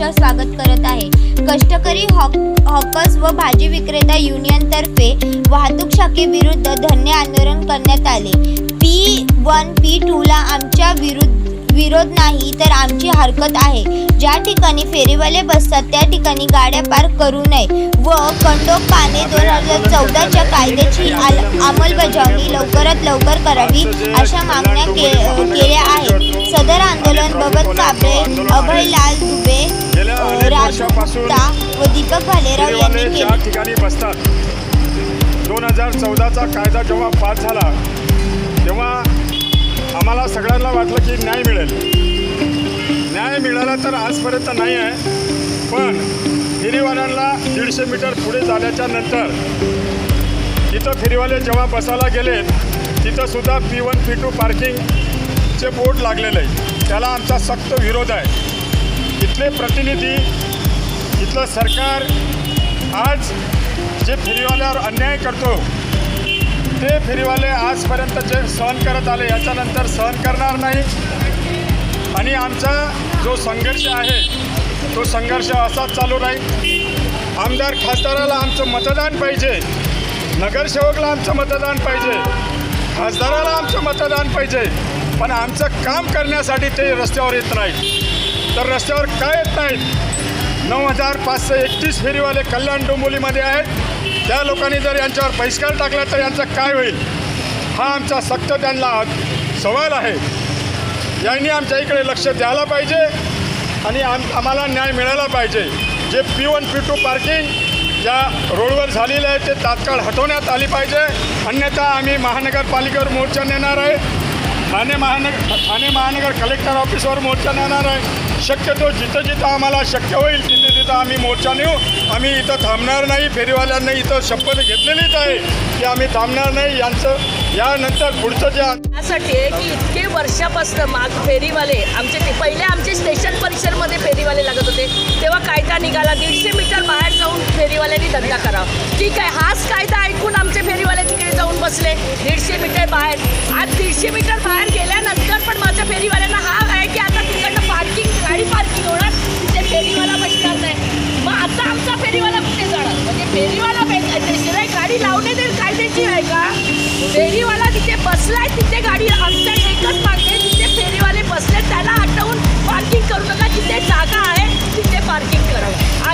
स्वागत करत आहे। कष्टकरी हॉकर्स व भाजी विक्रेता युनियनतर्फे वाहतूक शाखेविरुद्ध धरणे आंदोलन करण्यात आले। P1 P2 ला आमच्या विरोध नाही तर आमची हरकत आहे। ज्या ठिकाणी फेरीवाले बसतात त्या ठिकाणी गाड्या पार्क करू नये व खंडोबाने 2014च्या कायद्याची अंमलबजावणी लवकरात लवकर करावी अशा मागण्या केल्या आहेत। सदर आंदोलन बबन काबळे, अभयलाल दुबे, राजू गुप्ता व दीपक भालेराव यांनी केले। ठिकाणी बसतात 2014चा कायदा जेव्हा पास झाला तेव्हा आम्हाला सगळ्यांना वाटलं की न्याय मिळेल। न्याय मिळाला तर आजपर्यंत नाही आहे, पण फेरीवाल्यांना 150 मीटर पुढे झाल्याच्या नंतर तिथं फेरीवाले जेव्हा बसायला गेले तिथंसुद्धा P1 P2 पार्किंगचे बोर्ड लागलेले आहे। त्याला आमचा सक्त विरोध आहे। इथले प्रतिनिधी, इथलं सरकार आज जे फेरीवाल्यावर अन्याय करतो ते फेरीवाले आजपर्यंत जे सहन करत आले याच्यानंतर सहन करणार नाही। आणि आमचा जो संघर्ष आहे तो संघर्ष असाच चालू राहील। आमदार खासदाराला आमचं मतदान पाहिजे, नगरसेवकला आमचं मतदान पाहिजे, खासदाराला आमचं मतदान पाहिजे, पण आमचं काम करण्यासाठी ते रस्त्यावर येत नाहीत। तर रस्त्यावर काय येत नाहीत? 9531 फेरीवाले कल्याण डोंबिवलीमध्ये आहेत। त्या लोकांनी जर यांच्यावर बहिष्कार टाकला तर यांचं काय होईल हा आमचा सक्त त्यांना सवाल आहे। यांनी आमच्या इकडे लक्ष द्यायला पाहिजे आणि आम्हाला न्याय मिळाला पाहिजे। जे P1 P2 पार्किंग या रोडवर झालेलं आहे ते तात्काळ हटवण्यात आली पाहिजे, अन्यथा आम्ही महानगरपालिकेवर मोर्चा नेणार आहे, ठाणे महानगर कलेक्टर ऑफिसवर मोर्चा नेणार आहे। शक्यतो जिथं जिथं आम्हाला शक्य होईल तिथे तिथं आम्ही मोर्चा नेऊ। आम्ही इथं थांबणार नाही। फेरीवाल्यांनी इथं शपथ घेतलेलीच आहे की आम्ही थांबणार नाही। यांचं यानंतर पुढचं जे यासाठी आहे की इतके वर्षापासून फेरीवाले आमचे स्टेशन परिसरमध्ये फेरीवाले लागत होते, तेव्हा कायदा निघाला 150 मीटर बाहेर जाऊन फेरीवाल्यांनी धंदा करावा। ठीक आहे, हाच कायदा ऐकून आमचे फेरीवाले तिकडे जाऊन बसले 150 मीटर बाहेर। आज 150 मीटर बाहेर गेल्यानंतर पण माझ्या फेरीवाल्यांना हा आहे की आता तिकडनं गाडी पार्किंग होणार, तिथे फेरीवाला बसणार नाही। मग आता आमचा फेरीवाला कुठे जाणार? म्हणजे फेरीवाला शिवाय गाडी लावणे देईल कायद्याची आहे का? फेरीवाला तिथे बसलाय, तिथे गाडी आमच्या एकच मागते, तिथे फेरीवाले बसले, त्याला हटवून पार्किंग करू नका। जिथे जागा आहे तिथे पार्किंग करावं।